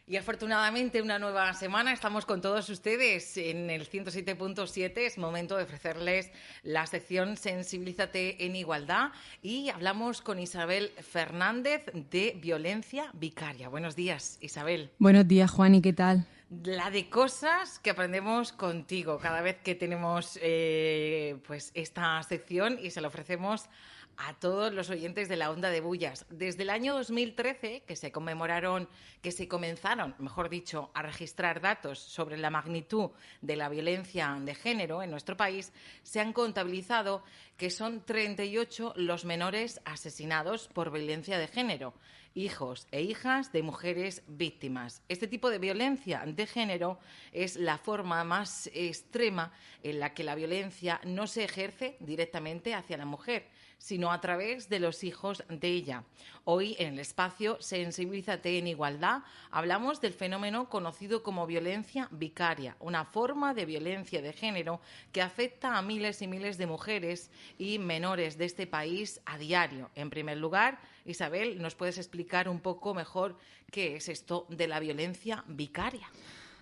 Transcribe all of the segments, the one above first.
Y afortunadamente una nueva semana estamos con todos ustedes en el 107.7. Es momento de ofrecerles la sección Sensibilízate en Igualdad y hablamos con Isabel Fernández de Violencia Vicaria. Buenos días, Isabel. Buenos días, Juan, ¿y qué tal? La de cosas que aprendemos contigo cada vez que tenemos pues esta sección y se la ofrecemos a todos los oyentes de la Onda de Bullas. Desde el año 2013, que se comenzaron, mejor dicho, a registrar datos sobre la magnitud de la violencia de género en nuestro país, se han contabilizado que son 38 los menores asesinados por violencia de género, hijos e hijas de mujeres víctimas. Este tipo de violencia de género es la forma más extrema en la que la violencia no se ejerce directamente hacia la mujer, sino a través de los hijos de ella. Hoy, en el espacio Sensibilízate en Igualdad, hablamos del fenómeno conocido como violencia vicaria, una forma de violencia de género que afecta a miles y miles de mujeres y menores de este país a diario. En primer lugar, Isabel, ¿nos puedes explicar un poco mejor qué es esto de la violencia vicaria?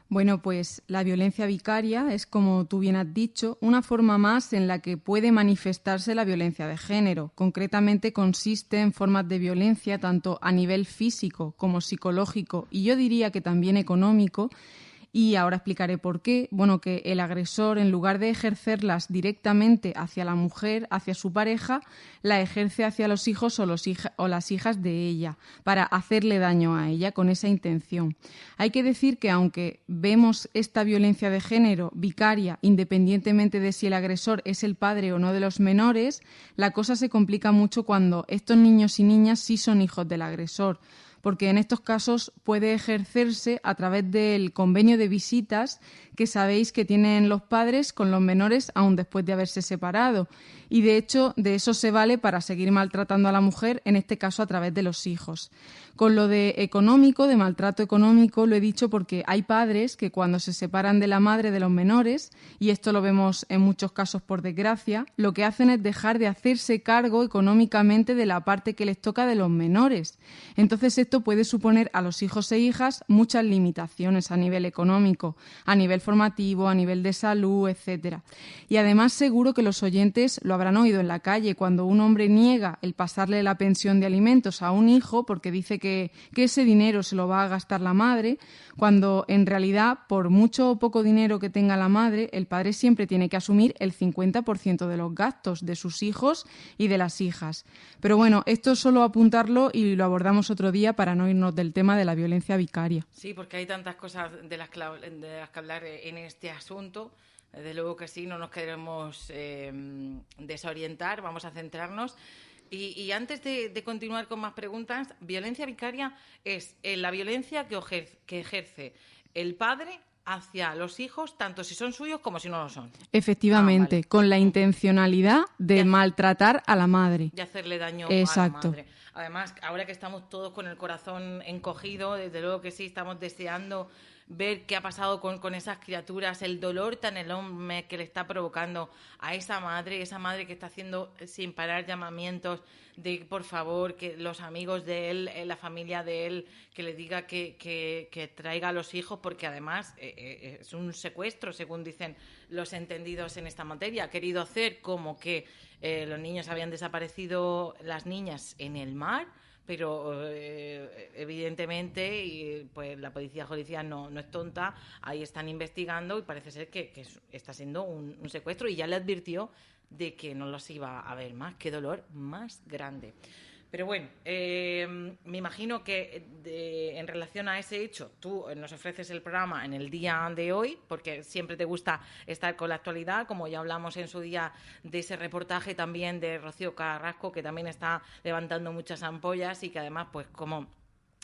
Bueno, pues la violencia vicaria es, como tú bien has dicho, una forma más en la que puede manifestarse la violencia de género. Concretamente consiste en formas de violencia tanto a nivel físico como psicológico y yo diría que también económico. Y ahora explicaré por qué. Bueno, que el agresor, en lugar de ejercerlas directamente hacia la mujer, hacia su pareja, la ejerce hacia los hijos o las hijas de ella, para hacerle daño a ella con esa intención. Hay que decir que aunque vemos esta violencia de género vicaria, independientemente de si el agresor es el padre o no de los menores, la cosa se complica mucho cuando estos niños y niñas sí son hijos del agresor, porque en estos casos puede ejercerse a través del convenio de visitas que sabéis que tienen los padres con los menores aún después de haberse separado. Y de hecho, de eso se vale para seguir maltratando a la mujer, en este caso a través de los hijos. Con lo de económico, de maltrato económico, lo he dicho porque hay padres que cuando se separan de la madre de los menores, y esto lo vemos en muchos casos por desgracia, lo que hacen es dejar de hacerse cargo económicamente de la parte que les toca de los menores. Entonces esto puede suponer a los hijos e hijas muchas limitaciones a nivel económico, a nivel formativo, a nivel de salud, etcétera. Y además seguro que los oyentes lo habrán oído en la calle cuando un hombre niega el pasarle la pensión de alimentos a un hijo porque dice que ese dinero se lo va a gastar la madre, cuando en realidad por mucho o poco dinero que tenga la madre, el padre siempre tiene que asumir el 50% de los gastos de sus hijos y de las hijas. Pero bueno, esto es solo apuntarlo y lo abordamos otro día para no irnos del tema de la violencia vicaria. Sí, porque hay tantas cosas de las que hablar en este asunto. Desde luego que sí, no nos queremos desorientar, vamos a centrarnos. Y antes de continuar con más preguntas, violencia vicaria es la violencia que ejerce el padre hacia los hijos, tanto si son suyos como si no lo son. Efectivamente, Vale. con la intencionalidad de maltratar a la madre. De hacerle daño Exacto. a la madre. Además, ahora que estamos todos con el corazón encogido, desde luego que sí, estamos deseando ver qué ha pasado con esas criaturas, el dolor tan enorme que le está provocando a esa madre que está haciendo sin parar llamamientos de, por favor, que los amigos de él, la familia de él, que le diga que traiga a los hijos, porque además es un secuestro, según dicen los entendidos en esta materia. Ha querido hacer como que los niños habían desaparecido, las niñas, en el mar, pero evidentemente y pues la policía judicial no es tonta, ahí están investigando y parece ser que está siendo un secuestro, y ya le advirtió de que no los iba a ver más. Qué dolor más grande. Pero bueno, me imagino que en relación a ese hecho, tú nos ofreces el programa en el día de hoy, porque siempre te gusta estar con la actualidad, como ya hablamos en su día de ese reportaje también de Rocío Carrasco, que también está levantando muchas ampollas y que además, pues como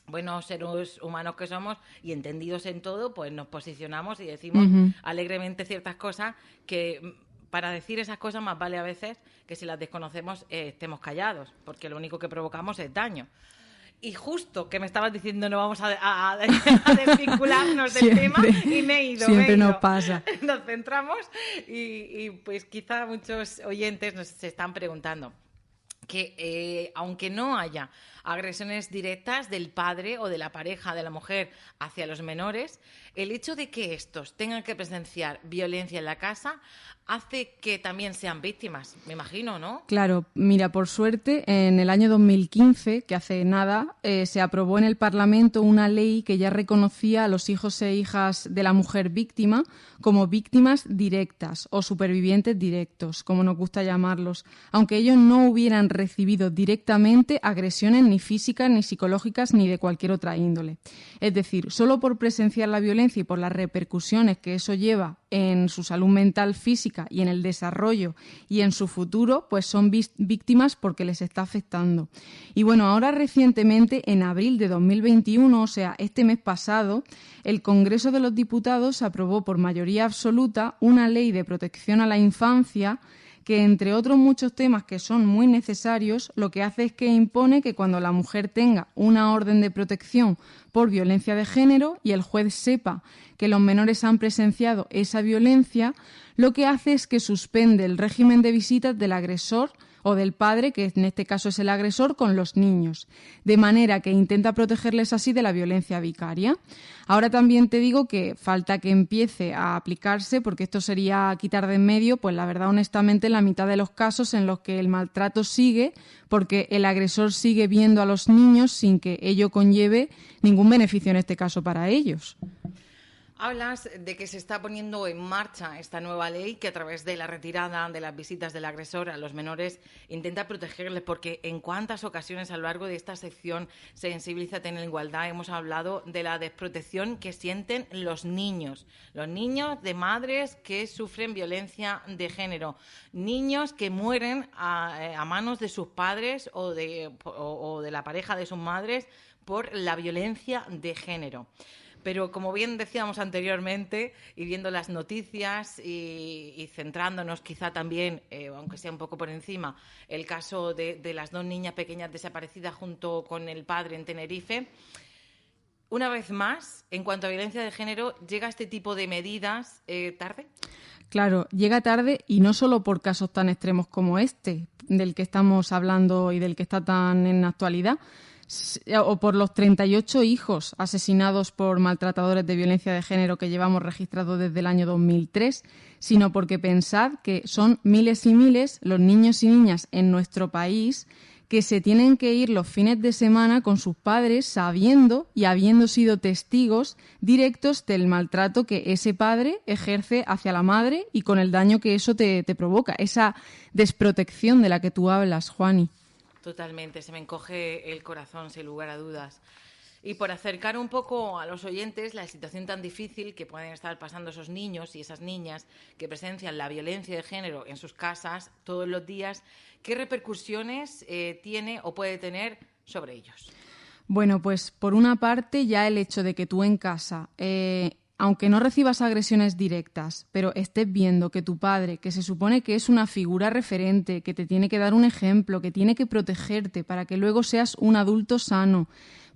buenos seres humanos que somos y entendidos en todo, pues nos posicionamos y decimos alegremente ciertas cosas que... Para decir esas cosas más vale a veces que si las desconocemos estemos callados, porque lo único que provocamos es daño. Y justo que me estabas diciendo no vamos a desvincularnos del tema y me he ido. Siempre nos pasa. Nos centramos y pues quizá muchos oyentes se están preguntando que aunque no haya agresiones directas del padre o de la pareja de la mujer hacia los menores, el hecho de que estos tengan que presenciar violencia en la casa hace que también sean víctimas, me imagino, ¿no? Claro, mira, por suerte, en el año 2015, que hace nada, se aprobó en el Parlamento una ley que ya reconocía a los hijos e hijas de la mujer víctima como víctimas directas o supervivientes directos, como nos gusta llamarlos, aunque ellos no hubieran recibido directamente agresiones ni físicas, ni psicológicas, ni de cualquier otra índole. Es decir, solo por presenciar la violencia y por las repercusiones que eso lleva en su salud mental, física y en el desarrollo y en su futuro, pues son víctimas porque les está afectando. Y bueno, ahora recientemente, en abril de 2021, o sea, este mes pasado, el Congreso de los Diputados aprobó por mayoría absoluta una ley de protección a la infancia que, entre otros muchos temas que son muy necesarios, lo que hace es que impone que cuando la mujer tenga una orden de protección por violencia de género y el juez sepa que los menores han presenciado esa violencia, lo que hace es que suspende el régimen de visitas del agresor o del padre, que en este caso es el agresor, con los niños, de manera que intenta protegerles así de la violencia vicaria. Ahora también te digo que falta que empiece a aplicarse, porque esto sería quitar de en medio, pues la verdad, honestamente, la mitad de los casos en los que el maltrato sigue, porque el agresor sigue viendo a los niños sin que ello conlleve ningún beneficio en este caso para ellos. Hablas de que se está poniendo en marcha esta nueva ley que a través de la retirada de las visitas del agresor a los menores intenta protegerles, porque en cuántas ocasiones a lo largo de esta sección Sensibilízate en la Igualdad hemos hablado de la desprotección que sienten los niños de madres que sufren violencia de género, niños que mueren a manos de sus padres o de la pareja de sus madres por la violencia de género. Pero como bien decíamos anteriormente, y viendo las noticias y centrándonos quizá también, aunque sea un poco por encima, el caso de las dos niñas pequeñas desaparecidas junto con el padre en Tenerife, una vez más, en cuanto a violencia de género, ¿llega este tipo de medidas tarde? Claro, llega tarde, y no solo por casos tan extremos como este, del que estamos hablando y del que está tan en actualidad, o por los 38 hijos asesinados por maltratadores de violencia de género que llevamos registrados desde el año 2003, sino porque pensad que son miles y miles los niños y niñas en nuestro país que se tienen que ir los fines de semana con sus padres sabiendo y habiendo sido testigos directos del maltrato que ese padre ejerce hacia la madre y con el daño que eso te provoca, esa desprotección de la que tú hablas, Juani. Totalmente, se me encoge el corazón, sin lugar a dudas. Y por acercar un poco a los oyentes la situación tan difícil que pueden estar pasando esos niños y esas niñas que presencian la violencia de género en sus casas todos los días, ¿qué repercusiones tiene o puede tener sobre ellos? Bueno, pues por una parte ya el hecho de que tú en casa, aunque no recibas agresiones directas, pero estés viendo que tu padre, que se supone que es una figura referente, que te tiene que dar un ejemplo, que tiene que protegerte para que luego seas un adulto sano,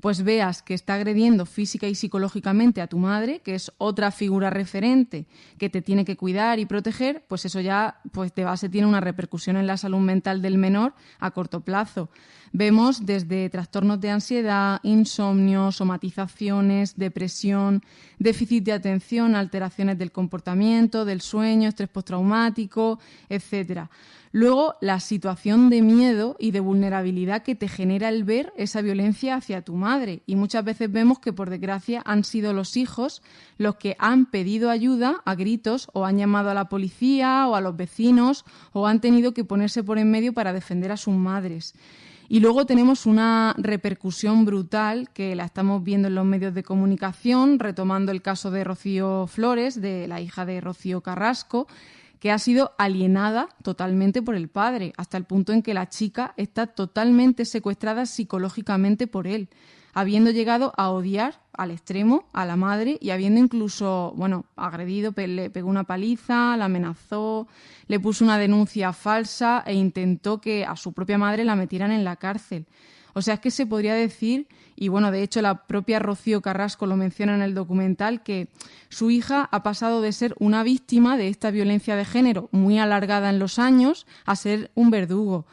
pues veas que está agrediendo física y psicológicamente a tu madre, que es otra figura referente que te tiene que cuidar y proteger, pues eso ya pues de base tiene una repercusión en la salud mental del menor a corto plazo. Vemos desde trastornos de ansiedad, insomnio, somatizaciones, depresión, déficit de atención, alteraciones del comportamiento, del sueño, estrés postraumático, etcétera. Luego, la situación de miedo y de vulnerabilidad que te genera el ver esa violencia hacia tu madre. Y muchas veces vemos que, por desgracia, han sido los hijos los que han pedido ayuda a gritos o han llamado a la policía o a los vecinos o han tenido que ponerse por en medio para defender a sus madres. Y luego tenemos una repercusión brutal que la estamos viendo en los medios de comunicación, retomando el caso de Rocío Flores, de la hija de Rocío Carrasco, que ha sido alienada totalmente por el padre, hasta el punto en que la chica está totalmente secuestrada psicológicamente por él, habiendo llegado a odiar al extremo a la madre y habiendo incluso, agredido, le pegó una paliza, la amenazó, le puso una denuncia falsa e intentó que a su propia madre la metieran en la cárcel. O sea, es que se podría decir, y de hecho la propia Rocío Carrasco lo menciona en el documental, que su hija ha pasado de ser una víctima de esta violencia de género muy alargada en los años a ser un verdugo.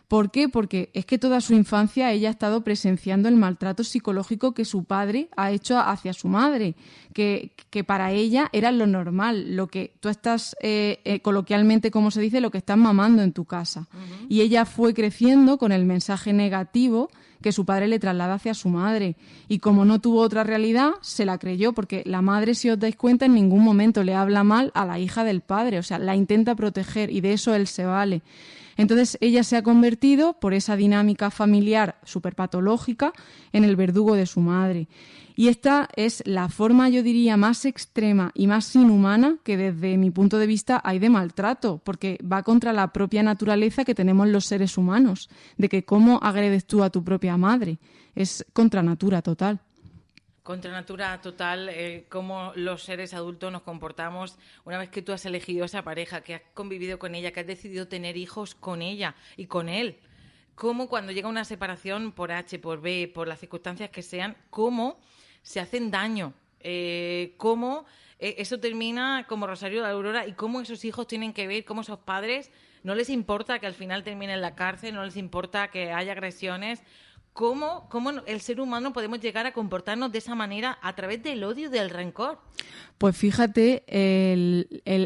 ¿Por qué? Porque es que toda su infancia ella ha estado presenciando el maltrato psicológico que su padre ha hecho hacia su madre, que para ella era lo normal, lo que tú estás, coloquialmente, como se dice, lo que estás mamando en tu casa. Uh-huh. Y ella fue creciendo con el mensaje negativo que su padre le traslada hacia su madre. Y como no tuvo otra realidad, se la creyó, porque la madre, si os dais cuenta, en ningún momento le habla mal a la hija del padre, o sea, la intenta proteger y de eso él se vale. Entonces ella se ha convertido, por esa dinámica familiar superpatológica, en el verdugo de su madre. Y esta es la forma, yo diría, más extrema y más inhumana que desde mi punto de vista hay de maltrato, porque va contra la propia naturaleza que tenemos los seres humanos, de que cómo agredes tú a tu propia madre. Es contra natura total. Contra natura total, cómo los seres adultos nos comportamos una vez que tú has elegido esa pareja, que has convivido con ella, que has decidido tener hijos con ella y con él. Cómo cuando llega una separación por H, por B, por las circunstancias que sean, cómo se hacen daño, cómo eso termina como Rosario de Aurora y cómo esos hijos tienen que ver, cómo esos padres no les importa que al final termine en la cárcel, no les importa que haya agresiones. ¿Cómo el ser humano podemos llegar a comportarnos de esa manera a través del odio y del rencor? Pues fíjate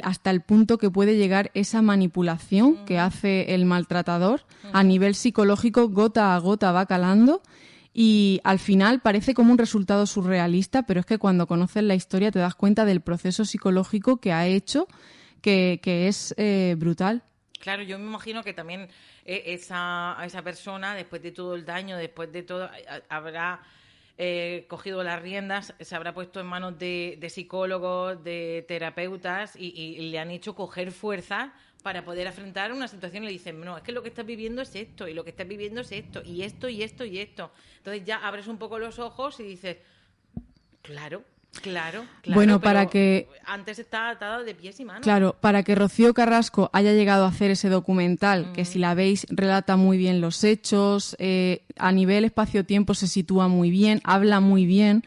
hasta el punto que puede llegar esa manipulación que hace el maltratador a nivel psicológico, gota a gota va calando y al final parece como un resultado surrealista, pero es que cuando conoces la historia te das cuenta del proceso psicológico que ha hecho, que es brutal. Claro, yo me imagino que también esa persona, después de todo el daño, después de todo, habrá cogido las riendas, se habrá puesto en manos de psicólogos, de terapeutas y le han hecho coger fuerza para poder afrontar una situación y le dicen, no, es que lo que estás viviendo es esto, y lo que estás viviendo es esto, y esto, y esto, y esto. Entonces ya abres un poco los ojos y dices, claro. Bueno, para que antes está atada de pies y manos. Claro, para que Rocío Carrasco haya llegado a hacer ese documental, que si la veis relata muy bien los hechos, a nivel espacio-tiempo se sitúa muy bien, habla muy bien.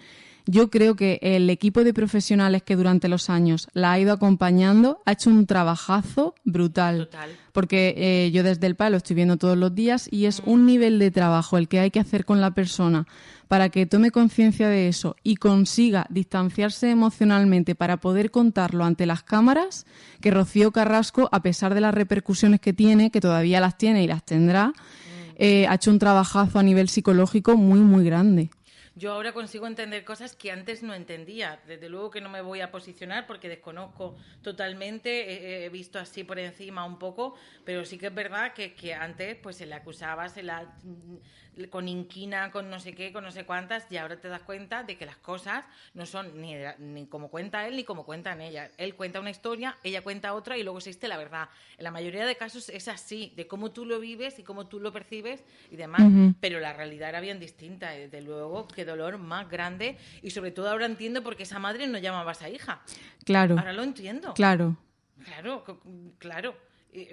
Yo creo que el equipo de profesionales que durante los años la ha ido acompañando ha hecho un trabajazo brutal. Total. Porque yo desde el PAE lo estoy viendo todos los días y es un nivel de trabajo el que hay que hacer con la persona para que tome conciencia de eso y consiga distanciarse emocionalmente para poder contarlo ante las cámaras, que Rocío Carrasco, a pesar de las repercusiones que tiene, que todavía las tiene y las tendrá, ha hecho un trabajazo a nivel psicológico muy, muy grande. Yo ahora consigo entender cosas que antes no entendía. Desde luego que no me voy a posicionar porque desconozco totalmente. He visto así por encima un poco, pero sí que es verdad que antes pues se le acusaba, con inquina, con no sé qué, con no sé cuántas, y ahora te das cuenta de que las cosas no son ni como cuenta él ni como cuentan ellas. Él cuenta una historia, ella cuenta otra y luego existe la verdad. En la mayoría de casos es así, de cómo tú lo vives y cómo tú lo percibes y demás, pero la realidad era bien distinta. Desde luego, qué dolor más grande, y sobre todo ahora entiendo por qué esa madre no llamaba a esa hija. Claro. Ahora lo entiendo. Claro.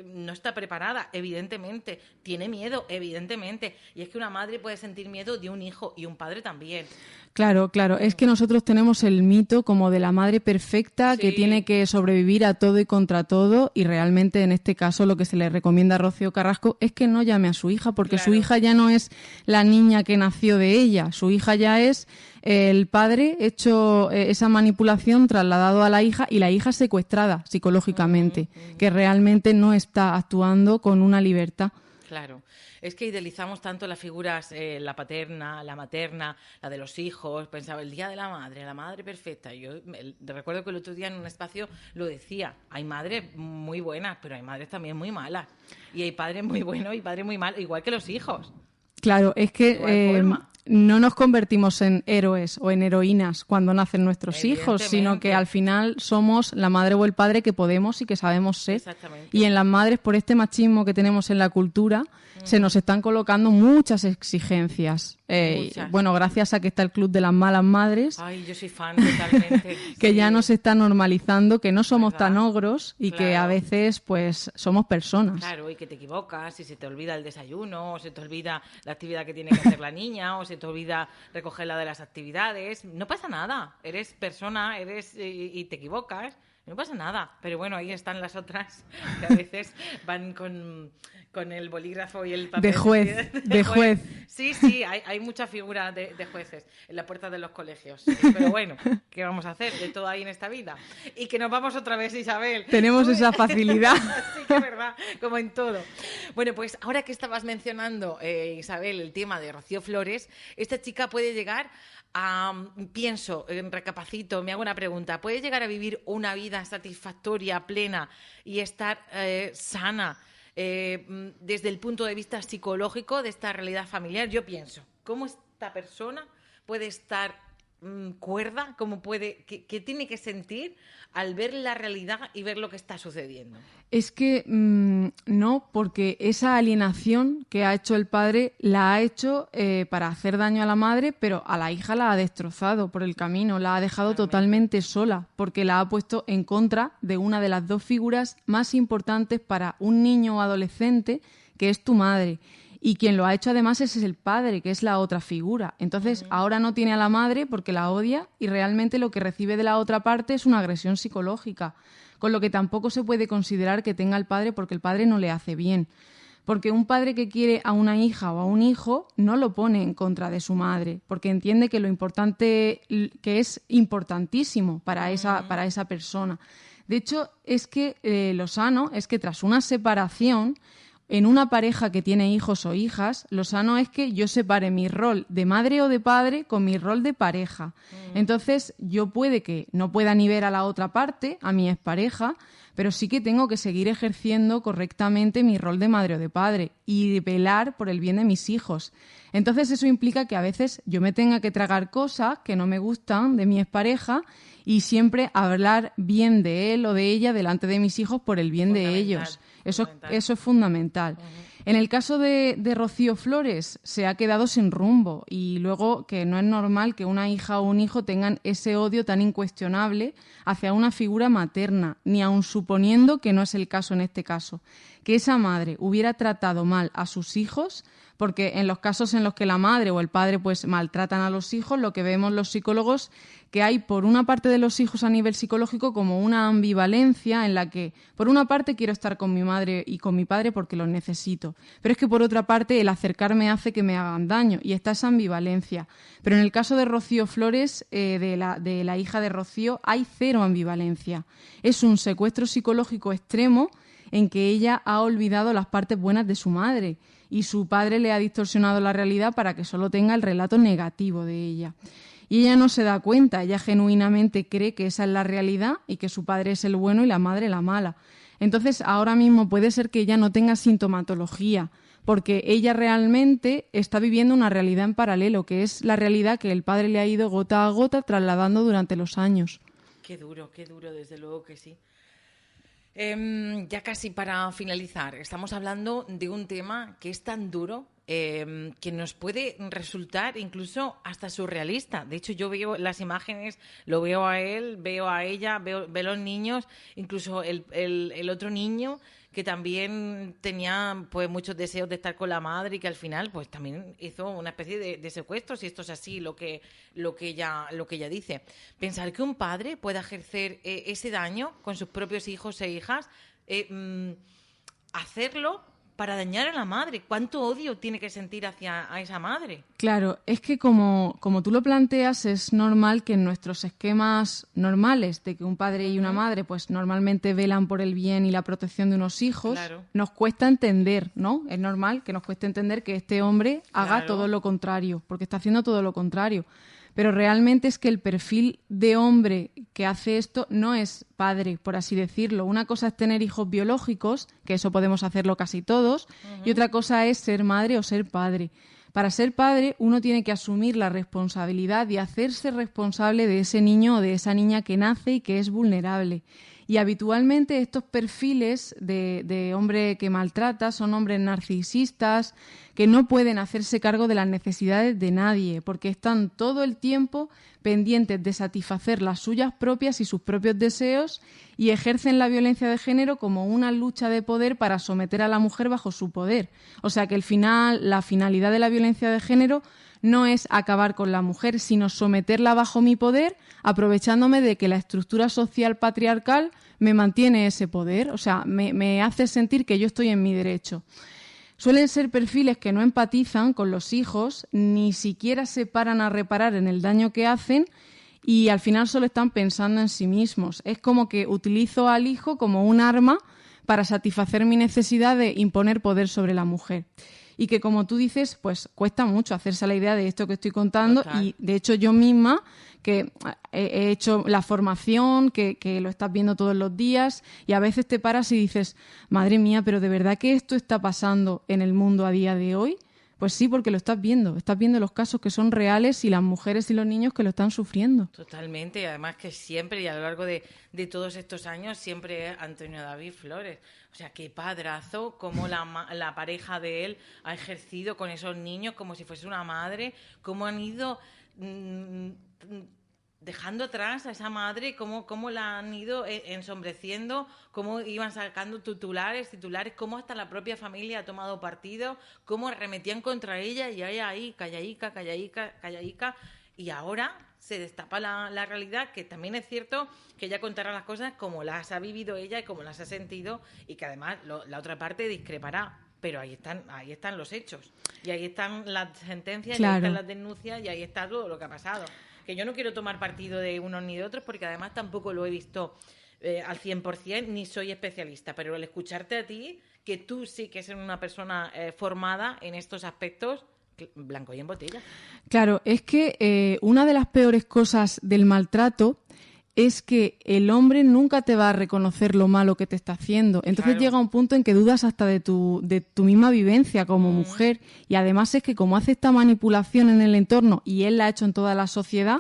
No está preparada, evidentemente. Tiene miedo, evidentemente. Y es que una madre puede sentir miedo de un hijo y un padre también. Claro. Es que nosotros tenemos el mito como de la madre perfecta que tiene que sobrevivir a todo y contra todo, y realmente en este caso lo que se le recomienda a Rocío Carrasco es que no llame a su hija, porque su hija ya no es la niña que nació de ella, su hija ya es el padre hecho esa manipulación trasladado a la hija y la hija secuestrada psicológicamente, que realmente no está actuando con una libertad. Claro. Es que idealizamos tanto las figuras, la paterna, la materna, la de los hijos. Pensaba, el día de la madre perfecta. Yo recuerdo que el otro día en un espacio lo decía. Hay madres muy buenas, pero hay madres también muy malas. Y hay padres muy buenos y padres muy malos, igual que los hijos. Claro, es que no nos convertimos en héroes o en heroínas cuando nacen nuestros hijos, sino que al final somos la madre o el padre que podemos y que sabemos ser. Exactamente. Y en las madres, por este machismo que tenemos en la cultura, se nos están colocando muchas exigencias. Bueno, gracias a que está el Club de las Malas Madres. Ay, yo soy fan totalmente. Que ya nos está normalizando que no somos tan ogros y que a veces pues somos personas. Claro, y que te equivocas y se te olvida el desayuno, o se te olvida la actividad que tiene que hacer la niña, o se te olvida recogerla de las actividades. No pasa nada, eres persona, y te equivocas. no pasa nada. Pero bueno, ahí están las otras que a veces van con el bolígrafo y el papel. De juez. Sí, hay mucha figura de jueces en la puerta de los colegios. Pero bueno, ¿qué vamos a hacer? De todo hay en esta vida. Y que nos vamos otra vez, Isabel. Tenemos esa facilidad. Sí, que es verdad, como en todo. Bueno, pues ahora que estabas mencionando, Isabel, el tema de Rocío Flores, esta chica puede llegar pienso, recapacito, me hago una pregunta, ¿puede llegar a vivir una vida satisfactoria, plena y estar sana desde el punto de vista psicológico de esta realidad familiar? Yo pienso, ¿cómo esta persona puede estar cuerda? ¿Qué tiene que sentir al ver la realidad y ver lo que está sucediendo? Es que no, porque esa alienación que ha hecho el padre la ha hecho para hacer daño a la madre, pero a la hija la ha destrozado por el camino, la ha dejado totalmente sola, porque la ha puesto en contra de una de las dos figuras más importantes para un niño o adolescente, que es tu madre. Y quien lo ha hecho además es el padre, que es la otra figura. Entonces, ahora no tiene a la madre porque la odia y realmente lo que recibe de la otra parte es una agresión psicológica. Con lo que tampoco se puede considerar que tenga al padre porque el padre no le hace bien. Porque un padre que quiere a una hija o a un hijo no lo pone en contra de su madre, porque entiende que lo importante, que es importantísimo para esa persona. De hecho, es que lo sano es que tras una separación, en una pareja que tiene hijos o hijas, lo sano es que yo separe mi rol de madre o de padre con mi rol de pareja. Entonces, yo puede que no pueda ni ver a la otra parte, a mi expareja, pero sí que tengo que seguir ejerciendo correctamente mi rol de madre o de padre y velar por el bien de mis hijos. Entonces, eso implica que a veces yo me tenga que tragar cosas que no me gustan de mi expareja y siempre hablar bien de él o de ella delante de mis hijos por el bien de ellos. Eso es fundamental. En el caso de Rocío Flores, se ha quedado sin rumbo y luego que no es normal que una hija o un hijo tengan ese odio tan incuestionable hacia una figura materna, ni aun suponiendo que no es el caso en este caso. Que esa madre hubiera tratado mal a sus hijos, porque en los casos en los que la madre o el padre pues maltratan a los hijos, lo que vemos los psicólogos que hay por una parte de los hijos a nivel psicológico como una ambivalencia en la que por una parte quiero estar con mi madre y con mi padre porque los necesito, pero es que por otra parte el acercarme hace que me hagan daño y está esa ambivalencia. Pero en el caso de Rocío Flores, de la hija de Rocío, hay cero ambivalencia. Es un secuestro psicológico extremo en que ella ha olvidado las partes buenas de su madre y su padre le ha distorsionado la realidad para que solo tenga el relato negativo de ella. Y ella no se da cuenta, ella genuinamente cree que esa es la realidad y que su padre es el bueno y la madre la mala. Entonces, ahora mismo puede ser que ella no tenga sintomatología, porque ella realmente está viviendo una realidad en paralelo, que es la realidad que el padre le ha ido gota a gota trasladando durante los años. Qué duro, desde luego que sí. Ya casi para finalizar, estamos hablando de un tema que es tan duro que nos puede resultar incluso hasta surrealista. De hecho, yo veo las imágenes, lo veo a él, veo a ella, veo los niños, incluso el otro niño que también tenía pues muchos deseos de estar con la madre y que al final pues también hizo una especie de secuestro, si esto es así lo que ella dice. Pensar que un padre pueda ejercer ese daño con sus propios hijos e hijas, hacerlo para dañar a la madre. ¿Cuánto odio tiene que sentir hacia a esa madre? Claro, es que como tú lo planteas, es normal que en nuestros esquemas normales de que un padre y una madre pues normalmente velan por el bien y la protección de unos hijos, claro, nos cuesta entender, ¿no? Es normal que nos cueste entender que este hombre haga todo lo contrario, porque está haciendo todo lo contrario. Pero realmente es que el perfil de hombre que hace esto no es padre, por así decirlo. Una cosa es tener hijos biológicos, que eso podemos hacerlo casi todos, y otra cosa es ser madre o ser padre. Para ser padre, uno tiene que asumir la responsabilidad y hacerse responsable de ese niño o de esa niña que nace y que es vulnerable. Y habitualmente estos perfiles de hombre que maltrata son hombres narcisistas que no pueden hacerse cargo de las necesidades de nadie porque están todo el tiempo pendientes de satisfacer las suyas propias y sus propios deseos y ejercen la violencia de género como una lucha de poder para someter a la mujer bajo su poder. O sea que la finalidad de la violencia de género no es acabar con la mujer, sino someterla bajo mi poder, aprovechándome de que la estructura social patriarcal me mantiene ese poder, o sea, me hace sentir que yo estoy en mi derecho. Suelen ser perfiles que no empatizan con los hijos, ni siquiera se paran a reparar en el daño que hacen y al final solo están pensando en sí mismos. Es como que utilizo al hijo como un arma para satisfacer mi necesidad de imponer poder sobre la mujer. Y que, como tú dices, pues cuesta mucho hacerse a la idea de esto que estoy contando. Total. Y, de hecho, yo misma, que he hecho la formación, que lo estás viendo todos los días, y a veces te paras y dices, madre mía, pero ¿de verdad que esto está pasando en el mundo a día de hoy? Pues sí, porque lo estás viendo los casos que son reales y las mujeres y los niños que lo están sufriendo. Totalmente, y además que siempre, y a lo largo de todos estos años, siempre es Antonio David Flores. O sea, qué padrazo, cómo la pareja de él ha ejercido con esos niños como si fuese una madre, cómo han ido dejando atrás a esa madre, cómo la han ido ensombreciendo, cómo iban sacando titulares, cómo hasta la propia familia ha tomado partido, cómo arremetían contra ella y ahí, callaica, y ahora se destapa la realidad, que también es cierto que ella contará las cosas como las ha vivido ella y como las ha sentido, y que además la otra parte discrepará. Pero ahí están los hechos, y ahí están las sentencias, claro. Y ahí están las denuncias, y ahí está todo lo que ha pasado. Que yo no quiero tomar partido de unos ni de otros, porque además tampoco lo he visto al 100%, ni soy especialista, pero al escucharte a ti, que tú sí que eres una persona formada en estos aspectos, blanco y en botella. Claro, es que una de las peores cosas del maltrato es que el hombre nunca te va a reconocer lo malo que te está haciendo. Entonces claro. Llega un punto en que dudas hasta de tu misma vivencia como mujer. Y además es que como hace esta manipulación en el entorno y él la ha hecho en toda la sociedad,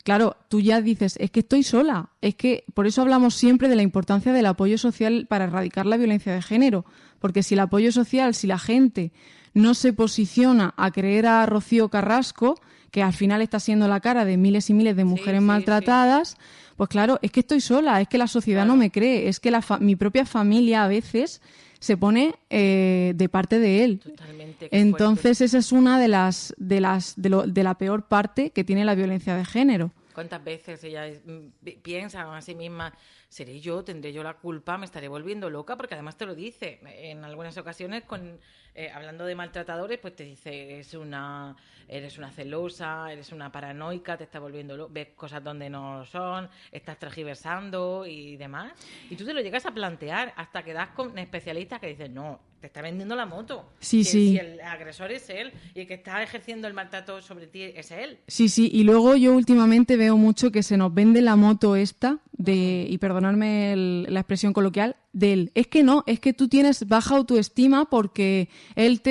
claro, tú ya dices, es que estoy sola. Es que por eso hablamos siempre de la importancia del apoyo social para erradicar la violencia de género. Porque si el apoyo social, si la gente no se posiciona a creer a Rocío Carrasco, que al final está siendo la cara de miles y miles de mujeres maltratadas, pues claro, es que estoy sola, es que la sociedad no me cree, es que mi propia familia a veces se pone de parte de él. Totalmente. Entonces esa es una de la peor parte que tiene la violencia de género. ¿Cuántas veces ella piensa a sí misma, seré yo, tendré yo la culpa, me estaré volviendo loca? Porque además te lo dice en algunas ocasiones, hablando de maltratadores, pues te dice, eres una celosa, eres una paranoica, te estás volviendo loca, ves cosas donde no son, estás tergiversando y demás. Y tú te lo llegas a plantear hasta que das con especialistas que dicen, no, te está vendiendo la moto. Sí. Si el agresor es él y el que está ejerciendo el maltrato sobre ti es él. Sí, y luego yo últimamente veo mucho que se nos vende la moto esta y perdonadme la expresión coloquial, de él. Es que no, es que tú tienes baja autoestima porque él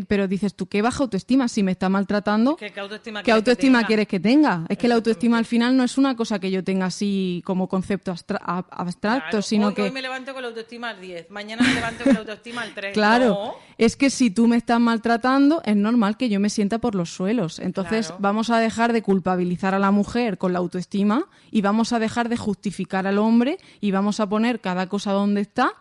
pero dices tú, ¿qué baja autoestima? Si me está maltratando, ¿qué autoestima quieres que tenga? Es que la autoestima al final no es una cosa que yo tenga así como concepto abstracto, claro, sino que... Hoy me levanto con la autoestima al 10, mañana me levanto con la autoestima al 3. Claro, no. Es que si tú me estás maltratando, es normal que yo me sienta por los suelos. Entonces claro. Vamos a dejar de culpabilizar a la mujer con la autoestima y vamos a dejar de justificar al hombre y vamos a poner cada cosa donde está,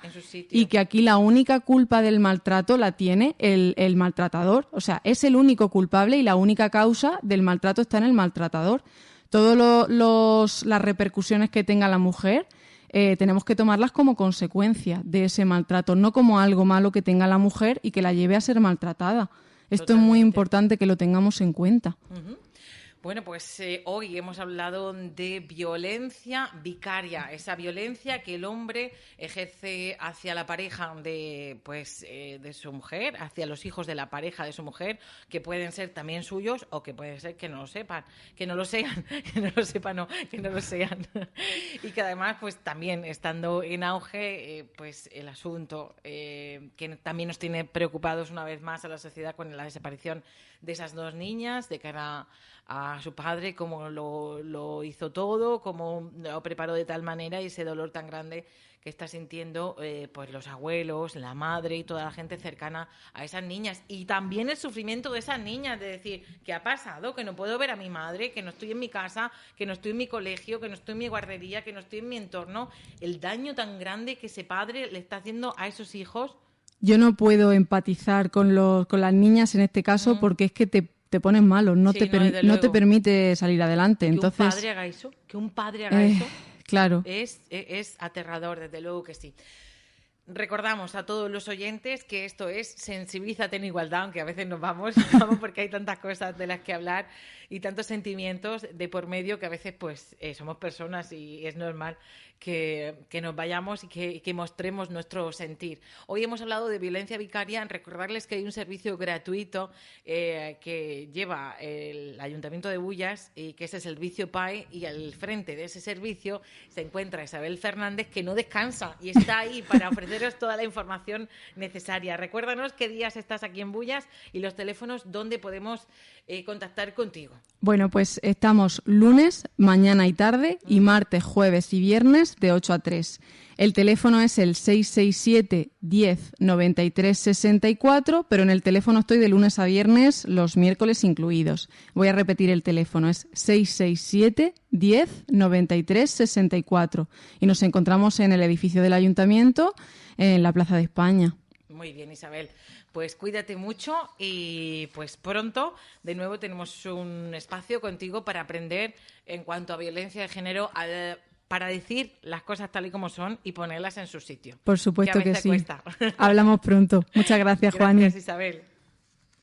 y que aquí la única culpa del maltrato la tiene el maltratador. O sea, es el único culpable y la única causa del maltrato está en el maltratador. Todas las repercusiones que tenga la mujer tenemos que tomarlas como consecuencia de ese maltrato, no como algo malo que tenga la mujer y que la lleve a ser maltratada. Esto Totalmente. Es muy importante que lo tengamos en cuenta. Uh-huh. Bueno, pues hoy hemos hablado de violencia vicaria, esa violencia que el hombre ejerce hacia la pareja de su mujer, hacia los hijos de la pareja de su mujer, que pueden ser también suyos o que puede ser que no lo sepan, que no lo sean, que no lo sean. Y que además, pues también estando en auge, pues el asunto que también nos tiene preocupados una vez más a la sociedad con la desaparición de esas dos niñas, de cara a su padre, cómo lo hizo todo, cómo lo preparó de tal manera, y ese dolor tan grande que está sintiendo pues los abuelos, la madre y toda la gente cercana a esas niñas. Y también el sufrimiento de esas niñas, de decir, ¿qué ha pasado? Que no puedo ver a mi madre, que no estoy en mi casa, que no estoy en mi colegio, que no estoy en mi guardería, que no estoy en mi entorno. El daño tan grande que ese padre le está haciendo a esos hijos. Yo no puedo empatizar con las niñas en este caso porque es que te pones malo, no te permite salir adelante. Que Entonces, un padre haga eso, Claro. Es aterrador, desde luego que sí. Recordamos a todos los oyentes que esto es Sensibilízate en Igualdad, aunque a veces nos vamos porque hay tantas cosas de las que hablar y tantos sentimientos de por medio que a veces pues somos personas y es normal que nos vayamos y que mostremos nuestro sentir. Hoy hemos hablado de violencia vicaria. Recordarles que hay un servicio gratuito que lleva el Ayuntamiento de Bullas y que es el servicio PAE, y al frente de ese servicio se encuentra Isabel Fernández, que no descansa y está ahí para ofreceros toda la información necesaria. Recuérdanos qué días estás aquí en Bullas y los teléfonos donde podemos contactar contigo. Bueno, pues estamos lunes, mañana y tarde, y martes, jueves y viernes de 8 a 3. El teléfono es el 667 10 93 64, pero en el teléfono estoy de lunes a viernes, los miércoles incluidos. Voy a repetir el teléfono, es 667 10 93 64. Y nos encontramos en el edificio del Ayuntamiento, en la Plaza de España. Muy bien, Isabel. Pues cuídate mucho y pues pronto de nuevo tenemos un espacio contigo para aprender en cuanto a violencia de género, para decir las cosas tal y como son y ponerlas en su sitio. Por supuesto que sí. Cuesta. Hablamos pronto. Muchas gracias, Juani. Gracias, Isabel.